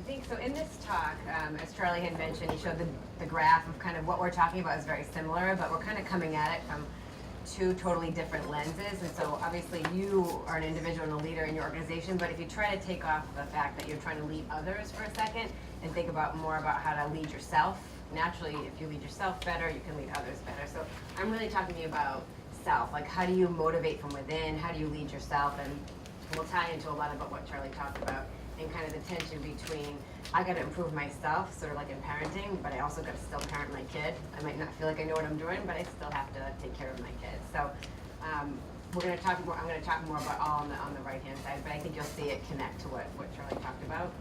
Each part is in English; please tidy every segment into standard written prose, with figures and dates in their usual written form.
think so. In this talk, as Charlie had mentioned, he showed the graph of kind of what we're talking about is very similar, but we're kind of coming at it from two totally different lenses. And so obviously you are an individual and a leader in your organization, but if you try to take off the fact that you're trying to lead others for a second and think about more about how to lead yourself, naturally, if you lead yourself better, you can lead others better. So I'm really talking to you about self, like how do you motivate from within, how do you lead yourself, and we'll tie into a lot about what Charlie talked about and kind of the tension between I got to improve myself, sort of like in parenting, but I also got to still parent my kid. I might not feel like I know what I'm doing, but I still have to take care of my kids. So we're going to talk more. I'm going to talk more about all on the right hand side, but I think you'll see it connect to what Charlie talked about.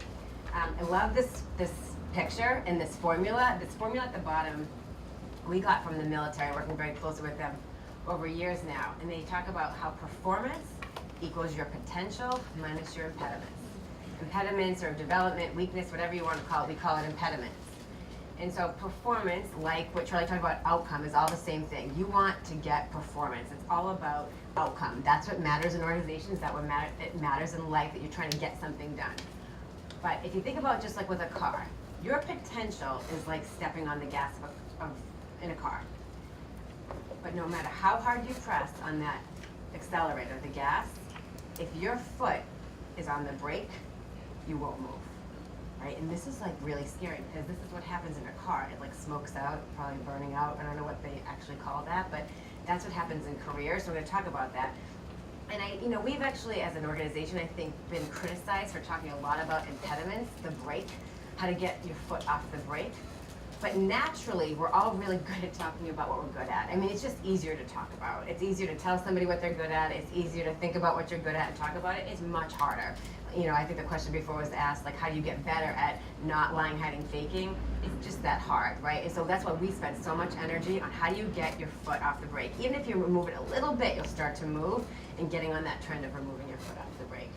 I love this picture and this formula. This formula at the bottom we got from the military, working very closely with them over years now, and they talk about how performance equals your potential minus your impediments. Impediments or development, weakness, whatever you want to call it, we call it impediments. And so performance, like what Charlie talked about, outcome, is all the same thing. You want to get performance. It's all about outcome. That's what matters in organizations. That's what it matters in life, that you're trying to get something done. But if you think about just like with a car, your potential is like stepping on the gas in a car. But no matter how hard you press on that accelerator, the gas, if your foot is on the brake, you won't move, right? And this is like really scary because this is what happens in a car. It like smokes out, probably burning out. I don't know what they actually call that, but that's what happens in careers. So we're going to talk about that. And we've actually, as an organization, I think, been criticized for talking a lot about impediments, the brake, how to get your foot off the brake. But naturally, we're all really good at talking about what we're good at. I mean, it's just easier to talk about. It's easier to tell somebody what they're good at. It's easier to think about what you're good at and talk about it. It's much harder. I think the question before was asked, like, how do you get better at not lying, hiding, faking? It's just that hard, right? And so that's why we spend so much energy on how do you get your foot off the brake. Even if you remove it a little bit, you'll start to move and getting on that trend of removing your foot off the brake.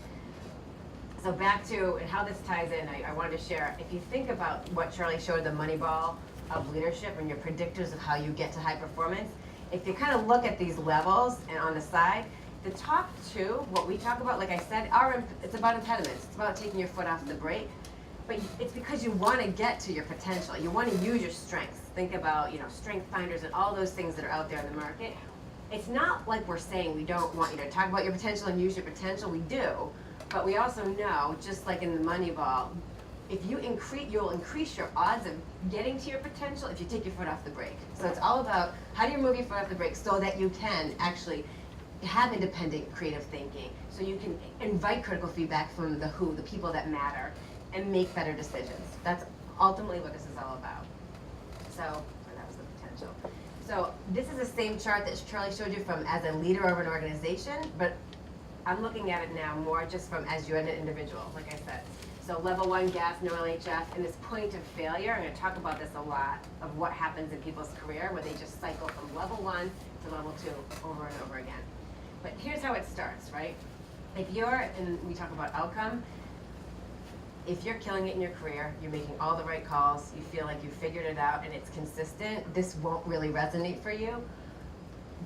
So back to and how this ties in, I wanted to share, if you think about what Charlie showed, the Moneyball of leadership and your predictors of how you get to high performance, if you kind of look at these levels and on the side, the top two, what we talk about, like I said, it's about impediments. It's about taking your foot off the brake. But it's because you want to get to your potential. You want to use your strengths. Think about, strength finders and all those things that are out there in the market. It's not like we're saying we don't want you to talk about your potential and use your potential. We do. But we also know, just like in the Moneyball, if you'll increase your odds of getting to your potential if you take your foot off the brake. So it's all about how do you move your foot off the brake so that you can actually have independent creative thinking, so you can invite critical feedback from the people that matter, and make better decisions. That's ultimately what this is all about. So that was the potential. So this is the same chart that Charlie showed you from as a leader of an organization, but I'm looking at it now more just from as you as an individual, like I said. So level 1 gas, no LHF, and this point of failure, I'm going to talk about this a lot, of what happens in people's career where they just cycle from level 1 to level 2 over and over again. But here's how it starts, right? If and we talk about outcome, if you're killing it in your career, you're making all the right calls, you feel like you figured it out and it's consistent, this won't really resonate for you.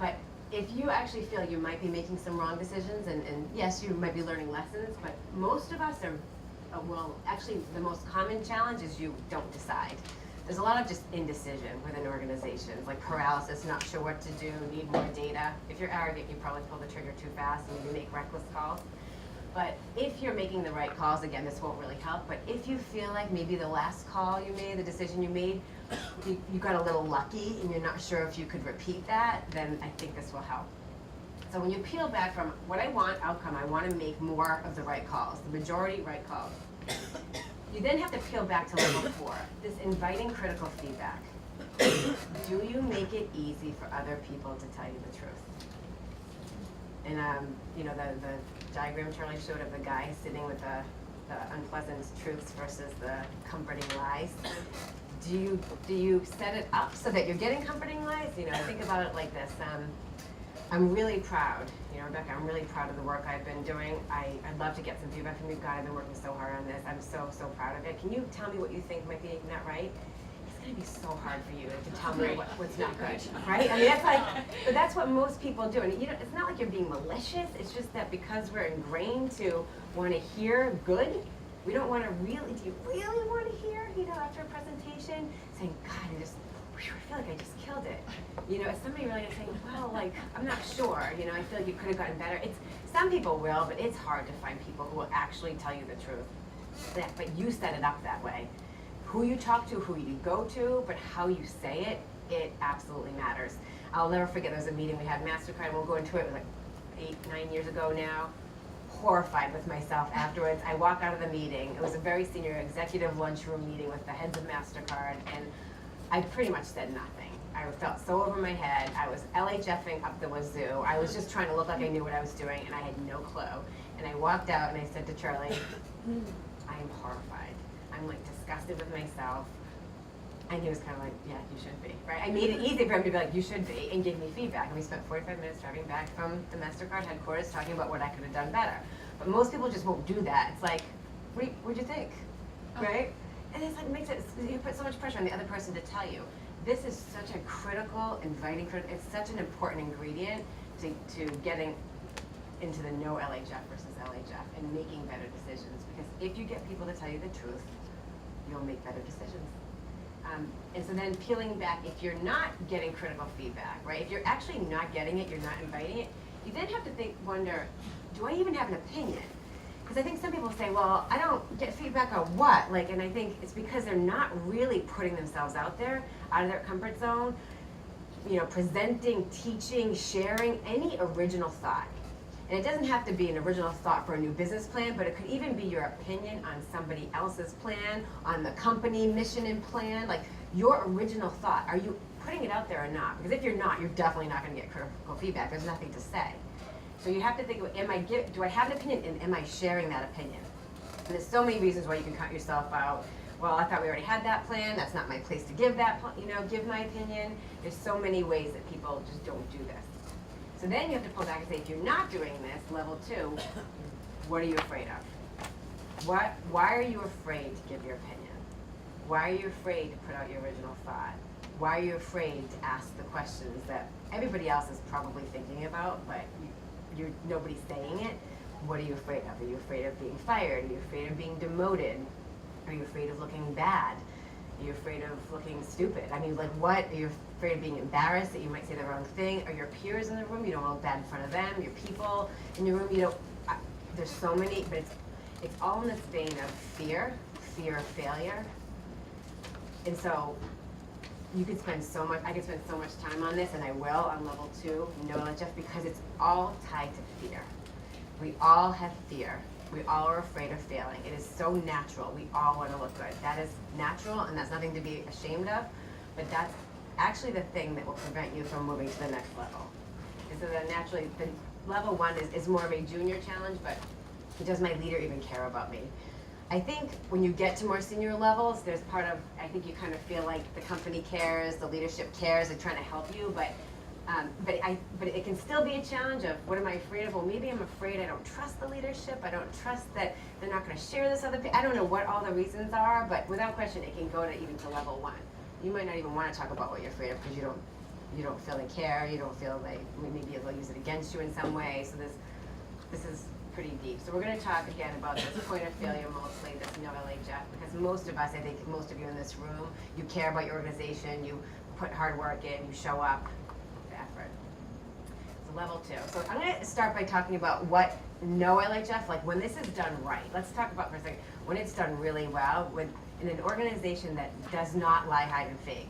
But if you actually feel you might be making some wrong decisions, and yes, you might be learning lessons, but most of us are, actually the most common challenge is you don't decide. There's a lot of just indecision within organizations, like paralysis, not sure what to do, need more data. If you're arrogant, you probably pull the trigger too fast and maybe make reckless calls. But if you're making the right calls, again, this won't really help, but if you feel like maybe the last call you made, the decision you made, you got a little lucky and you're not sure if you could repeat that, then I think this will help. So when you peel back from what I want, outcome, I want to make more of the right calls, the majority right calls. You then have to peel back to level 4, this inviting critical feedback. Do you make it easy for other people to tell you the truth? And the diagram Charlie showed of the guy sitting with the unpleasant truths versus the comforting lies. Do you set it up so that you're getting comforting lies? Think about it like this. I'm really proud, Rebecca, I'm really proud of the work I've been doing. I'd love to get some feedback from you. God, I've been working so hard on this. I'm so, so proud of it. Can you tell me what you think might be not right? It's going to be so hard for you to tell me what's not good, right? I mean, but that's what most people do. And it's not like you're being malicious. It's just that because we're ingrained to want to hear good, We don't want to really, do you really want to hear, after a presentation, saying, God, I feel like I just killed it. Is somebody really saying, well, I'm not sure, I feel like you could have gotten better. Some people will, but it's hard to find people who will actually tell you the truth. But you set it up that way. Who you talk to, who you go to, but how you say it absolutely matters. I'll never forget, there was a meeting we had, MasterCard, we'll go into it, it was 8-9 years ago now. Horrified with myself afterwards. I walk out of the meeting. It was a very senior executive lunchroom meeting with the heads of MasterCard, and I pretty much said nothing. I felt so over my head. I was LHFing up the wazoo. I was just trying to look like I knew what I was doing, and I had no clue. And I walked out and I said to Charlie, I am horrified. I'm disgusted with myself. And he was kind of like, yeah, you should be, right? I made it easy for him to be like, you should be, and gave me feedback. And we spent 45 minutes driving back from the MasterCard headquarters talking about what I could have done better. But most people just won't do that. It's like, what'd you think, right? And it's makes it, you put so much pressure on the other person to tell you. This is such a critical, it's such an important ingredient to getting into the no LHF versus LHF and making better decisions. Because if you get people to tell you the truth, you'll make better decisions. And so then peeling back, if you're not getting critical feedback, right? If you're actually not getting it, you're not inviting it, you then have to wonder, do I even have an opinion? Because I think some people say, well, I don't get feedback on what? And I think it's because they're not really putting themselves out there, out of their comfort zone, presenting, teaching, sharing any original thought. And it doesn't have to be an original thought for a new business plan, but it could even be your opinion on somebody else's plan, on the company mission and plan, your original thought. Are you putting it out there or not? Because if you're not, you're definitely not going to get critical feedback. There's nothing to say. So you have to think, do I have an opinion, and am I sharing that opinion? And there's so many reasons why you can cut yourself out. Well, I thought we already had that plan. That's not my place to give give my opinion. There's so many ways that people just don't do this. So then you have to pull back and say, if you're not doing this, level 2, what are you afraid of? Why are you afraid to give your opinion? Why are you afraid to put out your original thought? Why are you afraid to ask the questions that everybody else is probably thinking about, but nobody's saying it? What are you afraid of? Are you afraid of being fired? Are you afraid of being demoted? Are you afraid of looking bad? Are you afraid of looking stupid? What? Are you afraid of being embarrassed that you might say the wrong thing? Are your peers in the room? You don't look bad in front of them. Your people in your room, there's so many, but it's all in this vein of fear of failure. And so I could spend so much time on this, and I will on level 2, no LHF, because it's all tied to fear. We all have fear. We all are afraid of failing. It is so natural. We all want to look good. That is natural, and that's nothing to be ashamed of, but that's actually the thing that will prevent you from moving to the next level. And so then naturally, the level 1 is more of a junior challenge, but does my leader even care about me? I think when you get to more senior levels, there's I think you kind of feel like the company cares, the leadership cares, they're trying to help you, but it can still be a challenge of, what am I afraid of? Well, maybe I'm afraid I don't trust the leadership. I don't trust that they're not going to share this other people. I don't know what all the reasons are, but without question, it can go even to level 1. You might not even want to talk about what you're afraid of because you don't feel they care. You don't feel like maybe they'll use it against you in some way. So this is pretty deep. So we're going to talk again about this point of failure, mostly this no LHF, because most of us, I think most of you in this room, you care about your organization. You put hard work in. You show up. Effort. So level 2. So I'm going to start by talking about what no LHF, when this is done right. Let's talk about for a second when it's done really well in an organization that does not lie, hide, and fake.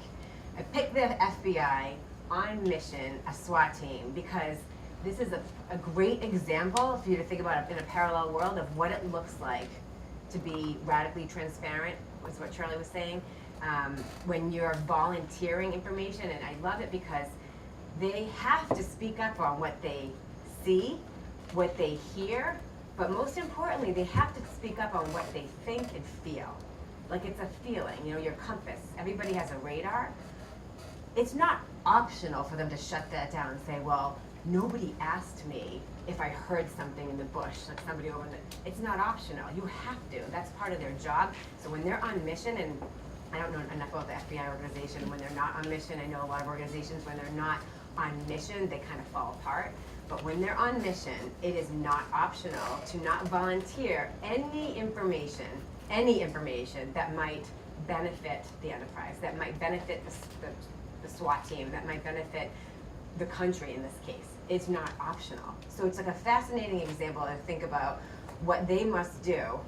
I picked the FBI on mission, a SWAT team, because this is a great example for you to think about in a parallel world of what it looks like to be radically transparent, was what Charlie was saying, when you're volunteering information. And I love it because they have to speak up on what they see, what they hear, but most importantly, they have to speak up on what they think and feel. It's a feeling, your compass. Everybody has a radar. It's not optional for them to shut that down and say, well, nobody asked me if I heard something in the bush, somebody over it's not optional. You have to. That's part of their job. So when they're on mission, and I don't know enough about the FBI organization, when they're not on mission, I know a lot of organizations, when they're not on mission, they kind of fall apart. But when they're on mission, it is not optional to not volunteer any information that might benefit the enterprise, that might benefit the SWAT team, that might benefit the country in this case. It's not optional. So it's like a fascinating example to think about what they must do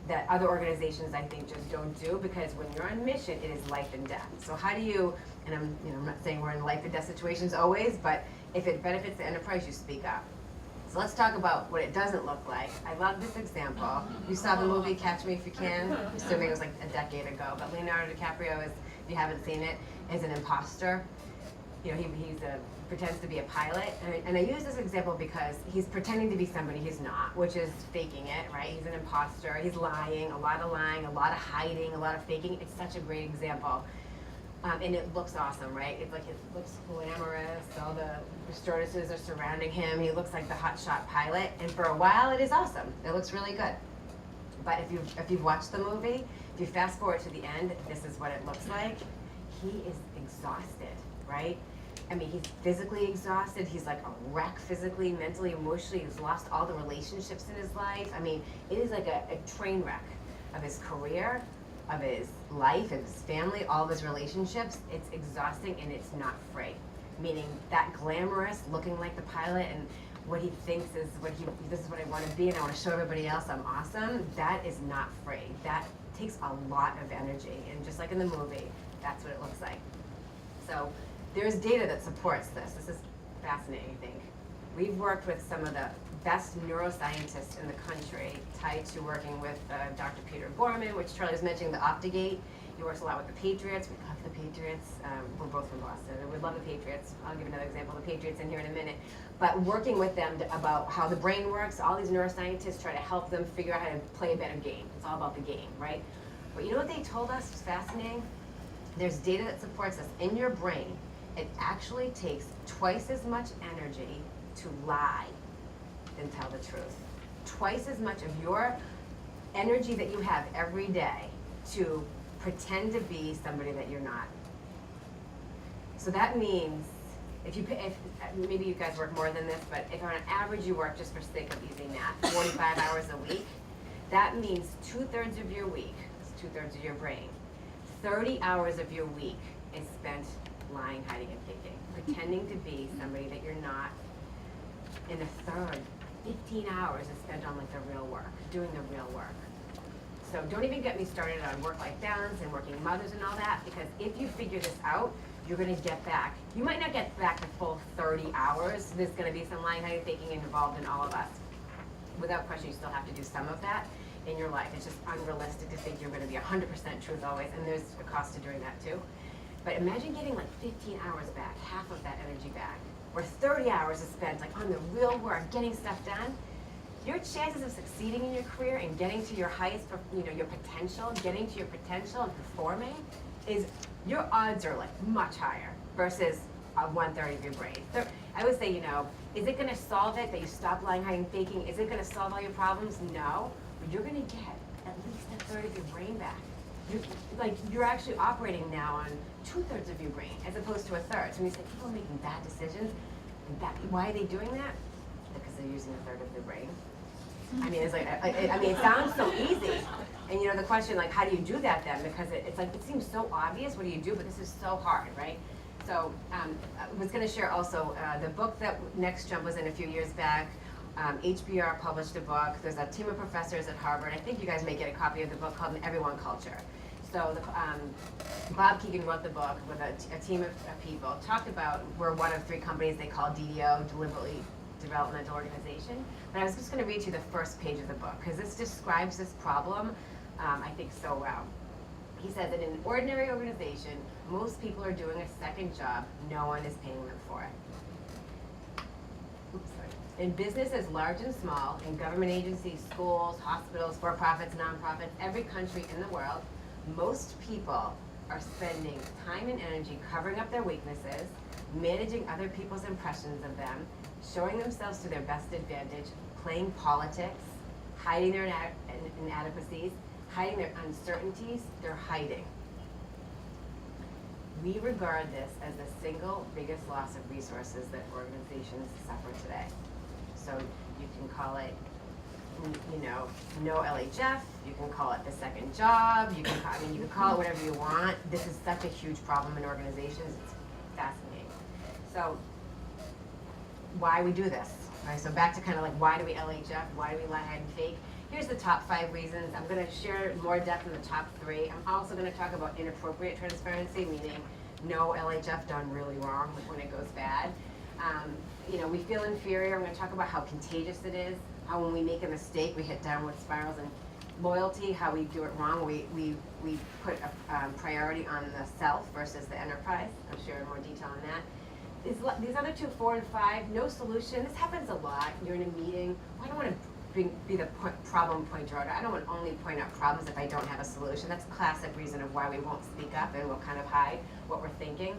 that other organizations I think just don't do, because when you're on mission, it is life and death. So how do you, and I'm not saying we're in life and death situations always, but if it benefits the enterprise, you speak up. So let's talk about what it doesn't look like. I love this example. You saw the movie Catch Me If You Can, assuming it was like a decade ago, but Leonardo DiCaprio is, if you haven't seen it, is an imposter. You know, he's pretends to be a pilot, and I use this example because he's pretending to be somebody he's not, which is faking it, right? He's an imposter, he's lying, a lot of hiding, a lot of faking. It's such a great example. And it looks awesome, right? It's like, it looks glamorous, all the stewardesses are surrounding him, he looks like the hotshot pilot, and for a while it is awesome. It looks really good. But if you've watched the movie, if you fast forward to the end, this is what it looks like. He is exhausted, right? I mean, he's physically exhausted. He's like a wreck physically, mentally, emotionally. He's lost all the relationships in his life. I mean, it is like a train wreck of his career, of his life, of his family, all of his relationships. It's exhausting and it's not free. Meaning that glamorous, looking like the pilot and what he thinks is this is what I want to be and I want to show everybody else I'm awesome, that is not free. That takes a lot of energy. And just like in the movie, that's what it looks like. So there's data that supports this. This is fascinating, I think. We've worked with some of the best neuroscientists in the country tied to working with Dr. Peter Gorman, which Charlie was mentioning, the Optigate. He works a lot with the Patriots. We love the Patriots. We're both from Boston, and we love the Patriots. I'll give another example of the Patriots in here in a minute. But working with them about how the brain works, all these neuroscientists try to help them figure out how to play a better game. It's all about the game, right? But you know what they told us was fascinating? There's data that supports this. In your brain, it actually takes twice as much energy to lie than tell the truth. Twice as much of your energy that you have every day to pretend to be somebody that you're not. So that means, if maybe you guys work more than this, but if on average you work, just for sake of easy math, 45 hours a week, that means 2/3 of your week, it's 2/3 of your brain, 30 hours of your week is spent lying, hiding, and faking, pretending to be somebody that you're not. And a third, 15 hours is spent on like the real work, doing the real work. So don't even get me started on work-life balance and working mothers and all that, because if you figure this out, you're gonna get back. You might not get back the full 30 hours. There's gonna be some lying, hiding, faking involved in all of us. Without question, you still have to do some of that in your life. It's just unrealistic to think you're gonna be 100% truth always, and there's a cost to doing that too. But imagine getting like 15 hours back, half of that energy back, where 30 hours is spent like on the real work, getting stuff done. Your chances of succeeding in your career and getting to your highest, your potential, getting to your potential and performing your odds are like much higher versus 1/3 of your brain. So I would say, is it gonna solve it that you stop lying, hiding, faking? Is it gonna solve all your problems? No, but you're gonna get at least 1/3 of your brain back. You're actually operating now on 2/3 of your brain as opposed to 1/3. So when you say people are making bad decisions, why are they doing that? Because they're using 1/3 of their brain. I mean, it's like, it sounds so easy. And the question, like, how do you do that then? Because it's like, it seems so obvious, what do you do? But this is so hard, right? So I was gonna share also the book that Next Jump was in a few years back. HBR published a book. There's a team of professors at Harvard. I think you guys may get a copy of the book called Everyone Culture. So Bob Keegan wrote the book with a team of people, talked about, we're one of 3 companies they call DDO, Deliberately Developmental Organization. But I was just gonna read you the first page of the book, because this describes this problem, I think, so well. He says that in an ordinary organization, most people are doing a second job no one is paying them for it. Oops, sorry. In businesses large and small, in government agencies, schools, hospitals, for-profits, nonprofits, every country in the world, most people are spending time and energy covering up their weaknesses, managing other people's impressions of them, showing themselves to their best advantage, playing politics, hiding their inadequacies, hiding their uncertainties. They're hiding. We regard this as the single biggest loss of resources that organizations suffer today. So you can call it, no LHF, you can call it the second job, you can call it whatever you want. This is such a huge problem in organizations, it's fascinating. So why we do this, right? So back to kind of like, why do we LHF, why do we lie, hide, and fake? Here's the top 5 reasons. I'm gonna share more depth in the top 3. I'm also gonna talk about inappropriate transparency, meaning no LHF done really wrong when it goes bad. We feel inferior. I'm gonna talk about how contagious it is, how when we make a mistake, we hit downward spirals, and loyalty, how we do it wrong. We put a priority on the self versus the enterprise. I'll share more detail on that. These other 2, 4, and 5, no solution. This happens a lot. You're in a meeting. I don't want to be the problem pointer. I don't want to only point out problems if I don't have a solution. That's a classic reason of why we won't speak up and we'll kind of hide what we're thinking.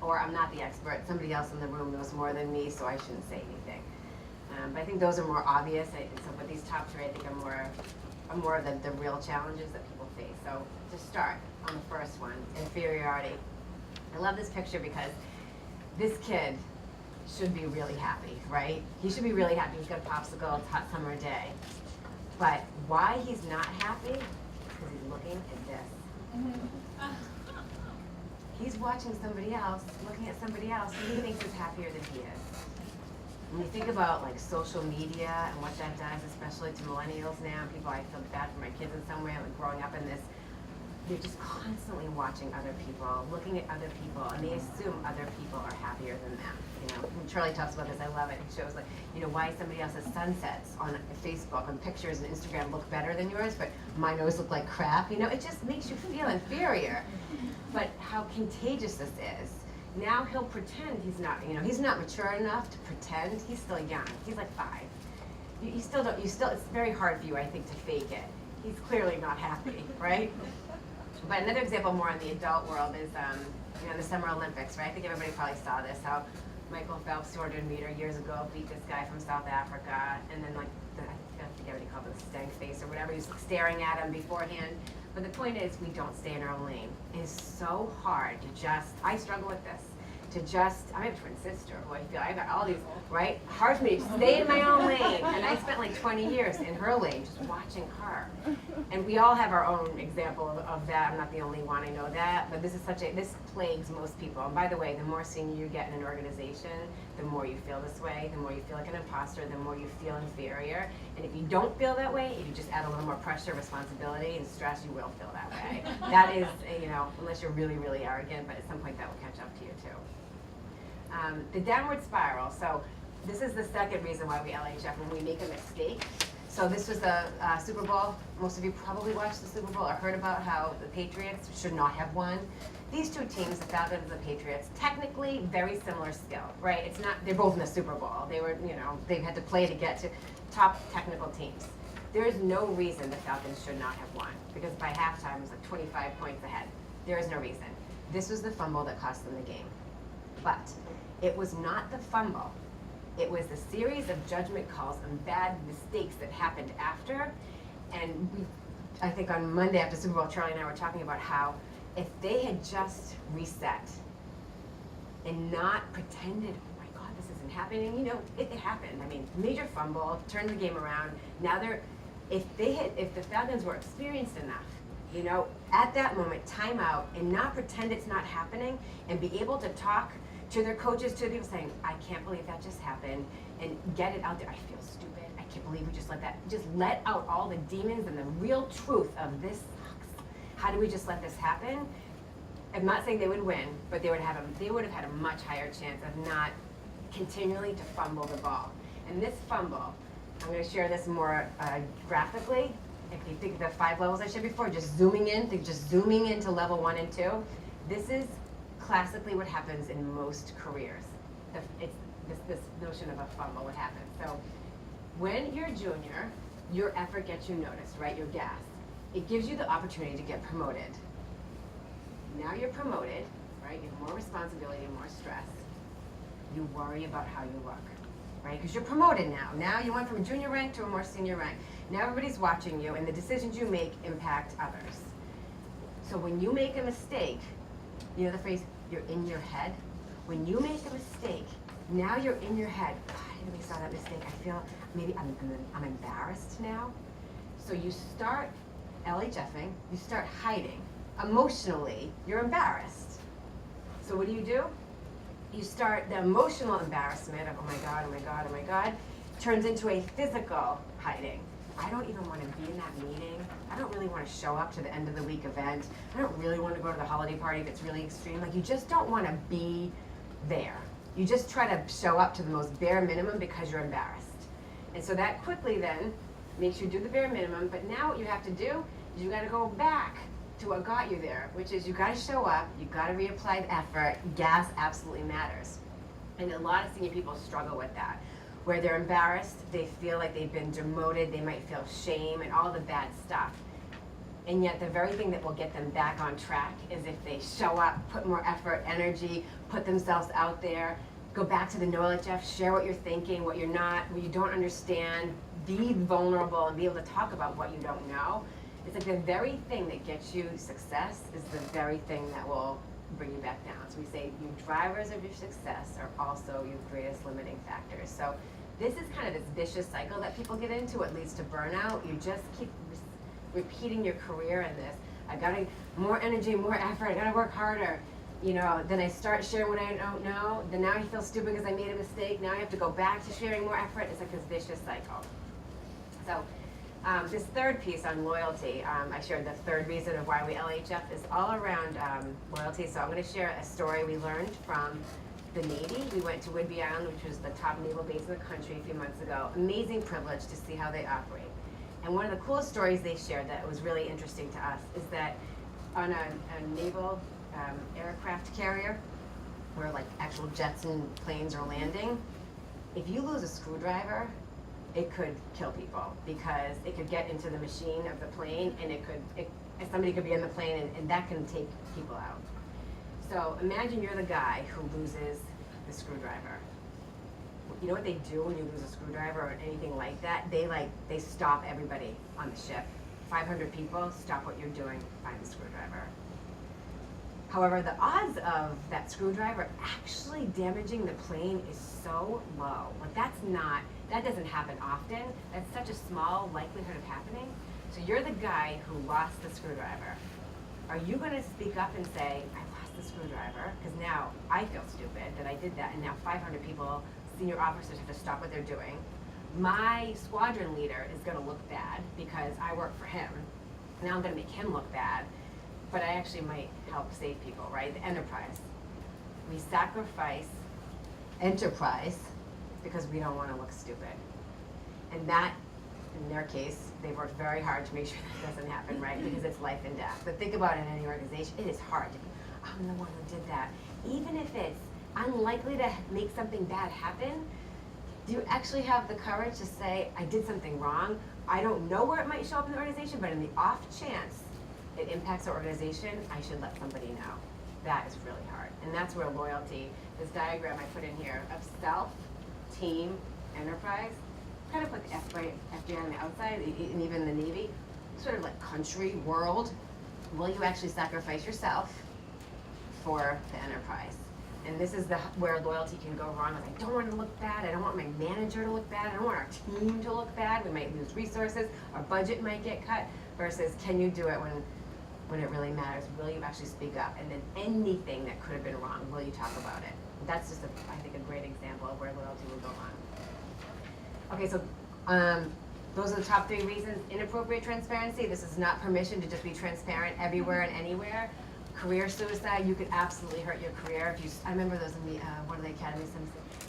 Or I'm not the expert. Somebody else in the room knows more than me, so I shouldn't say anything. But I think those are more obvious. But these top 3, I think, are more of the real challenges that people face. So to start on the first one, inferiority. I love this picture because this kid should be really happy, right? He should be really happy. He's got a popsicle, it's a hot summer day. But why he's not happy is because he's looking at this. He's watching somebody else, looking at somebody else, and he thinks he's happier than he is. When you think about like social media and what that does, especially to millennials now, people, I feel bad for my kids in some way, like growing up in this, they're just constantly watching other people, looking at other people, and they assume other people are happier than them. When Charlie talks about this, I love it. It shows like, why somebody else's sunsets on Facebook and pictures and Instagram look better than yours, but mine always look like crap. It just makes you feel inferior. But how contagious this is. Now he'll pretend he's not mature enough to pretend. He's still young. He's like 5. It's very hard for you, I think, to fake it. He's clearly not happy, right? But another example more in the adult world is, the Summer Olympics, right? I think everybody probably saw this, how Michael Phelps, 200 meter years ago, beat this guy from South Africa, and then I forget what he called it, the stank face or whatever, he was staring at him beforehand. But the point is, we don't stay in our own lane. It is so hard to I struggle with this, I have a twin sister who I feel, I got all these, right? Hard for me to stay in my own lane. And I spent like 20 years in her lane, just watching her. And we all have our own example of that. I'm not the only one, I know that. But this plagues most people. And by the way, the more senior you get in an organization, the more you feel this way, the more you feel like an imposter, the more you feel inferior. And if you don't feel that way, if you just add a little more pressure, responsibility, and stress, you will feel that way. That is, unless you're really, really arrogant, but at some point that will catch up to you too. The downward spiral. So this is the second reason why we LHF, when we make a mistake. So this was the Super Bowl. Most of you probably watched the Super Bowl or heard about how the Patriots should not have won. These 2 teams, the Falcons and the Patriots, technically very similar skill, right? It's not, they're both in the Super Bowl. They were, they had to play to get to top technical teams. There is no reason the Falcons should not have won, because by halftime it was like 25 points ahead. There is no reason. This was the fumble that cost them the game. But it was not the fumble. It was the series of judgment calls and bad mistakes that happened after. And I think on Monday after Super Bowl, Charlie and I were talking about how if they had just reset and not pretended, oh my God, this isn't happening, it happened. I mean, major fumble, turned the game around. Now if the Falcons were experienced enough, at that moment, time out, and not pretend it's not happening, and be able to talk to their coaches, to the people saying, I can't believe that just happened, and get it out there. I feel stupid. I can't believe we just let out all the demons and the real truth of this sucks. How do we just let this happen? I'm not saying they would win, but they would have had a much higher chance of not continually to fumble the ball. And this fumble, I'm going to share this more graphically. If you think of the 5 levels I shared before, just zooming into level 1 and 2, this is classically what happens in most careers. It's this notion of a fumble, what happens. So when you're a junior, your effort gets you noticed, right? Your gas. It gives you the opportunity to get promoted. Now you're promoted, right? You have more responsibility and more stress. You worry about how you look, right? Because you're promoted now. Now you went from a junior rank to a more senior rank. Now everybody's watching you, and the decisions you make impact others. So when you make a mistake, You know the phrase, you're in your head? When you make a mistake, now you're in your head. God, I really saw that mistake. I feel maybe I'm embarrassed now. So you start LHFing, you start hiding. Emotionally, you're embarrassed. So what do? You start the emotional embarrassment of, oh my God, oh my God, oh my God, turns into a physical hiding. I don't even want to be in that meeting. I don't really want to show up to the end of the week event. I don't really want to go to the holiday party if it's really extreme. Like, you just don't want to be there. You just try to show up to the most bare minimum because you're embarrassed. And so that quickly then makes you do the bare minimum, but now what you have to do is you got to go back to what got you there, which is you got to show up, you got to reapply the effort. Gas absolutely matters. And a lot of senior people struggle with that, where they're embarrassed, they feel like they've been demoted, they might feel shame and all the bad stuff. And yet the very thing that will get them back on track is if they show up, put more effort, energy, put themselves out there, go back to the no LHF, share what you're thinking, what you're not, what you don't understand, be vulnerable and be able to talk about what you don't know. It's like the very thing that gets you success is the very thing that will bring you back down. So we say your drivers of your success are also your greatest limiting factors. So this is kind of this vicious cycle that people get into. It leads to burnout. You just keep repeating your career in this. I gotta more energy, more effort. I gotta work harder. You know, then I start sharing what I don't know. Then now I feel stupid because I made a mistake. Now I have to go back to sharing more effort. It's like this vicious cycle. So this third piece on loyalty, I shared the third reason of why we LHF is all around loyalty. So I'm going to share a story we learned from the Navy. We went to Whidbey Island, which was the top naval base in the country a few months ago. Amazing privilege to see how they operate. And one of the coolest stories they shared that was really interesting to us is that on a naval aircraft carrier, where like actual jets and planes are landing, if you lose a screwdriver, it could kill people because it could get into the machine of the plane, and somebody could be in the plane, and that can take people out. So imagine you're the guy who loses the screwdriver. You know what they do when you lose a screwdriver or anything like that? They stop everybody on the ship. 500 people, stop what you're doing, find the screwdriver. However, the odds of that screwdriver actually damaging the plane is so low. Like that doesn't happen often. That's such a small likelihood of happening. So you're the guy who lost the screwdriver. Are you going to speak up and say, I lost the screwdriver? Because now I feel stupid that I did that, and now 500 people, senior officers, have to stop what they're doing. My squadron leader is going to look bad because I work for him. Now I'm going to make him look bad, but I actually might help save people, right? The enterprise. We sacrifice enterprise because we don't want to look stupid. And that, in their case, they've worked very hard to make sure that doesn't happen, right? Because it's life and death. But think about it in any organization, it is hard to be, I'm the one who did that. Even if it's unlikely to make something bad happen, do you actually have the courage to say, I did something wrong? I don't know where it might show up in the organization, but in the off chance it impacts our organization, I should let somebody know. That is really hard. And that's where loyalty, this diagram I put in here of self, team, enterprise, kind of put the FBI on the outside, and even the Navy, sort of like country, world. Will you actually sacrifice yourself for the enterprise? And this is where loyalty can go wrong. Like, I don't want to look bad. I don't want my manager to look bad. I don't want our team to look bad. We might lose resources. Our budget might get cut. Versus, can you do it when it really matters? Will you actually speak up? And then anything that could have been wrong, will you talk about it? That's just, I think, a great example of where loyalty will go on. Okay, so those are the top 3 reasons. Inappropriate transparency. This is not permission to just be transparent everywhere and anywhere. Career suicide, you could absolutely hurt your career. I remember those in one of the academies,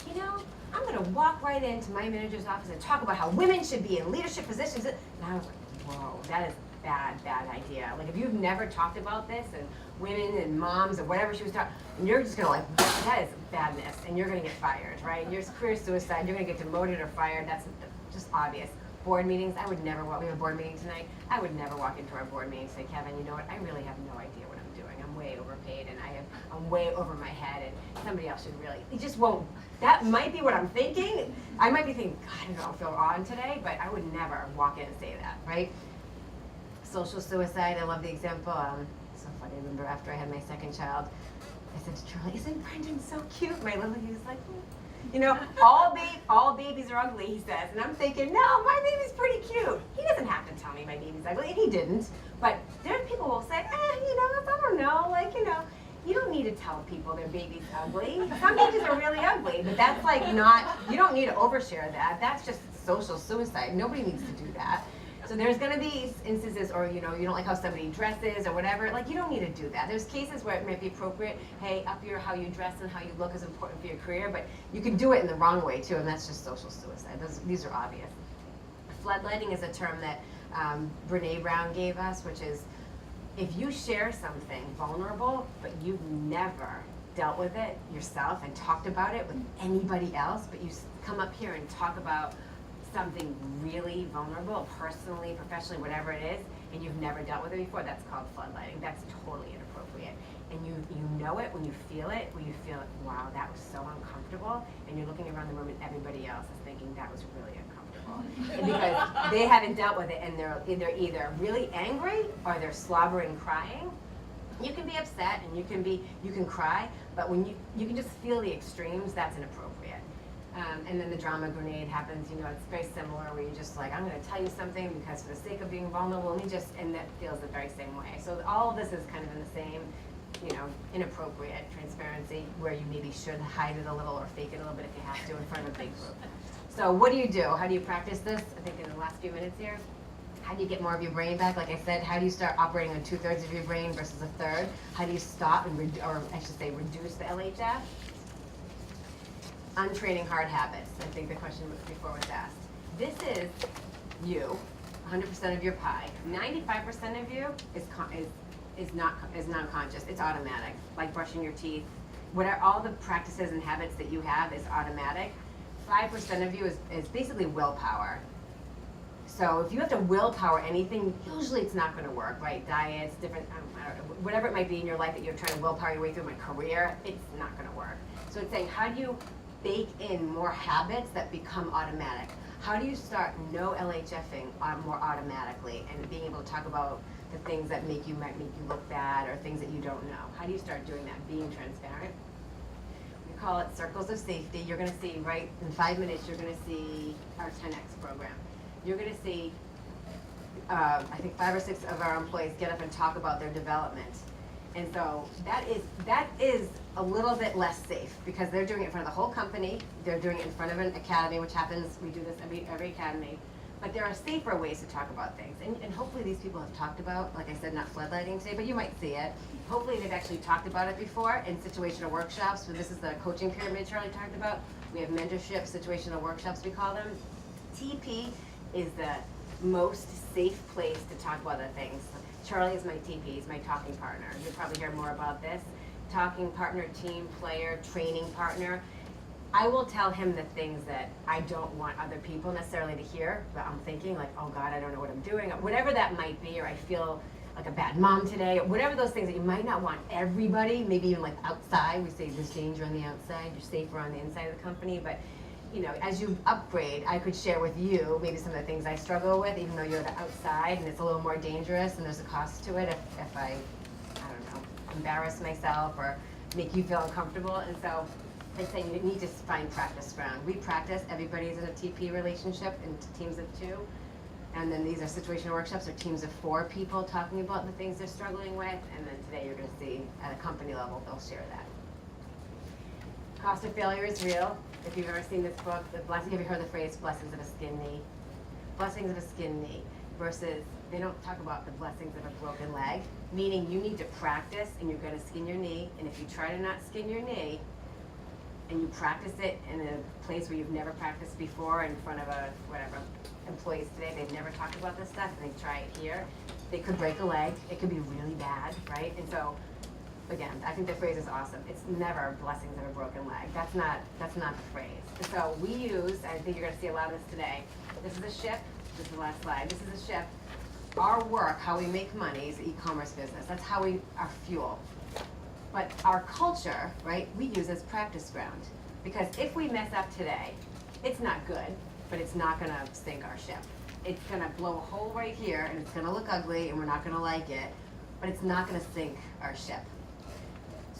you know, I'm going to walk right into my manager's office and talk about how women should be in leadership positions. And I was like, whoa, that is bad idea. Like, if you've never talked about this, and women and moms or whatever she was talking, and you're just going to like, that is badness, and you're going to get fired, right? Your career suicide, you're going to get demoted or fired. That's just obvious. Board meetings, I would never walk, we have a board meeting tonight, I would never walk into our board meeting and say, Kevin, you know what, I really have no idea what I'm doing. I'm way overpaid, and I'm way over my head, and somebody else should really, it just won't, that might be what I'm thinking. I might be thinking, God, I don't feel on today, but I would never walk in and say that, right? Social suicide, I love the example. So funny, I remember after I had my second child, I said to Charlie, isn't Brendan so cute? My little, he was like, you know, all babies are ugly, he says. And I'm thinking, no, my baby's pretty cute. He doesn't have to tell me my baby's ugly, and he didn't. But there are people who will say, you know, I don't know, like, you know, you don't need to tell people their baby's ugly. Some babies are really ugly, but that's like not, you don't need to overshare that. That's just social suicide. Nobody needs to do that. So there's going to be instances, or you know, you don't like how somebody dresses or whatever. Like, you don't need to do that. There's cases where it might be appropriate. Hey, how you dress and how you look is important for your career, but you can do it in the wrong way too, and that's just social suicide. These are obvious. Floodlighting is a term that Brene Brown gave us, which is if you share something vulnerable, but you've never dealt with it yourself and talked about it with anybody else, but you come up here and talk about something really vulnerable, personally, professionally, whatever it is, and you've never dealt with it before, that's called floodlighting. That's totally inappropriate. And you know it when you feel it, wow, that was so uncomfortable, and you're looking around the room and everybody else is thinking that was really uncomfortable. And because they haven't dealt with it, and they're either really angry or they're slobbering crying. You can be upset and you can cry, but when you can just feel the extremes, that's inappropriate. And then the drama grenade happens, you know, it's very similar where you're just like, I'm going to tell you something because for the sake of being vulnerable, and that feels the very same way. So all of this is kind of in the same, you know, inappropriate transparency where you maybe should hide it a little or fake it a little bit if you have to in front of a big group. So what do you do? How do you practice this? I think in the last few minutes here. How do you get more of your brain back? Like I said, how do you start operating on 2/3 of your brain versus 1/3? How do you stop and, reduce the LHF? Untraining hard habits. I think the question before was asked. This is you, 100% of your pie. 95% of you is non-conscious. It's automatic, like brushing your teeth. Whatever, all the practices and habits that you have is automatic. 5% of you is basically willpower. So if you have to willpower anything, usually it's not going to work, right? Diets, different, I don't know, whatever it might be in your life that you're trying to willpower your way through, my career, it's not going to work. So it's saying, how do you bake in more habits that become automatic? How do you start no LHFing more automatically and being able to talk about the things that might make you look bad or things that you don't know? How do you start doing that, being transparent? We call it circles of safety. You're going to see, right, in 5 minutes, you're going to see our 10X program. You're going to see, I think 5 or 6 of our employees get up and talk about their development. And so that is a little bit less safe because they're doing it in front of the whole company. They're doing it in front of an academy, which happens, we do this every academy. But there are safer ways to talk about things. And hopefully these people have talked about, like I said, not floodlighting today, but you might see it. Hopefully they've actually talked about it before in situational workshops. So this is the coaching pyramid Charlie talked about. We have mentorship, situational workshops, we call them. TP is the most safe place to talk about the things. Charlie is my TP, he's my talking partner. You'll probably hear more about this. Talking partner, team player, training partner. I will tell him the things that I don't want other people necessarily to hear, but I'm thinking like, oh God, I don't know what I'm doing, or whatever that might be, or I feel like a bad mom today, or whatever those things that you might not want everybody, maybe even like outside, we say there's danger on the outside, you're safer on the inside of the company, but you know, as you upgrade, I could share with you maybe some of the things I struggle with, even though you're the outside and it's a little more dangerous and there's a cost to it if I don't know, embarrass myself or make you feel uncomfortable. And so I'd say you need to find practice ground. We practice, everybody's in a TP relationship in teams of 2. And then these are situational workshops or teams of 4 people talking about the things they're struggling with. And then today you're going to see at a company level, they'll share that. Cost of failure is real. If you've ever seen this book, have you heard the phrase blessings of a skin knee? Blessings of a skin knee versus they don't talk about the blessings of a broken leg, meaning you need to practice and you're going to skin your knee. And if you try to not skin your knee and you practice it in a place where you've never practiced before in front of employees today, they've never talked about this stuff and they try it here, they could break a leg. It could be really bad, right? And so again, I think the phrase is awesome. It's never blessings of a broken leg. That's not the phrase. And so we use, I think you're going to see a lot of this today. This is a ship. This is the last slide. This is a ship. Our work, how we make money, is the e-commerce business. That's how our fuel. But our culture, right, we use as practice ground. Because if we mess up today, it's not good, but it's not going to sink our ship. It's going to blow a hole right here, and it's going to look ugly, and we're not going to like it, but it's not going to sink our ship.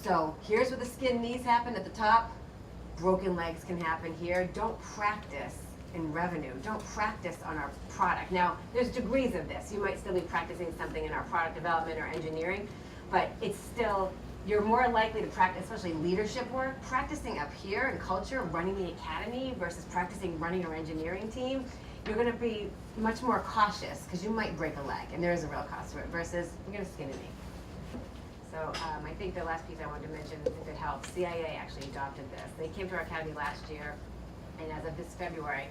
So here's where the skin knees happen at the top. Broken legs can happen here. Don't practice in revenue. Don't practice on our product. Now, there's degrees of this. You might still be practicing something in our product development or engineering, but it's still, you're more likely to practice, especially leadership work, practicing up here in culture, running the academy versus practicing running our engineering team. You're gonna be much more cautious because you might break a leg, and there is a real cost to it, versus you're gonna skin a knee. So I think the last piece I wanted to mention, if it helps, CIA actually adopted this. They came to our academy last year, and as of this February,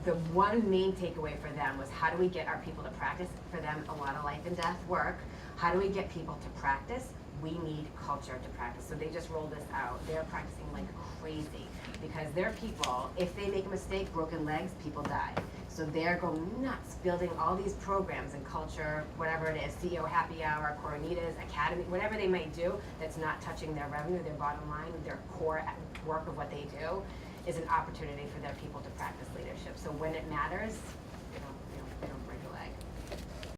the one main takeaway for them was, how do we get our people to practice? For them, a lot of life and death work. How do we get people to practice? We need culture to practice. So they just rolled this out. They're practicing like crazy because their people, if they make a mistake, broken legs, people die. So they're going nuts building all these programs and culture, whatever it is, CEO happy hour, Coronitas, academy, whatever they might do that's not touching their revenue, their bottom line, their core work of what they do, is an opportunity for their people to practice leadership. So when it matters,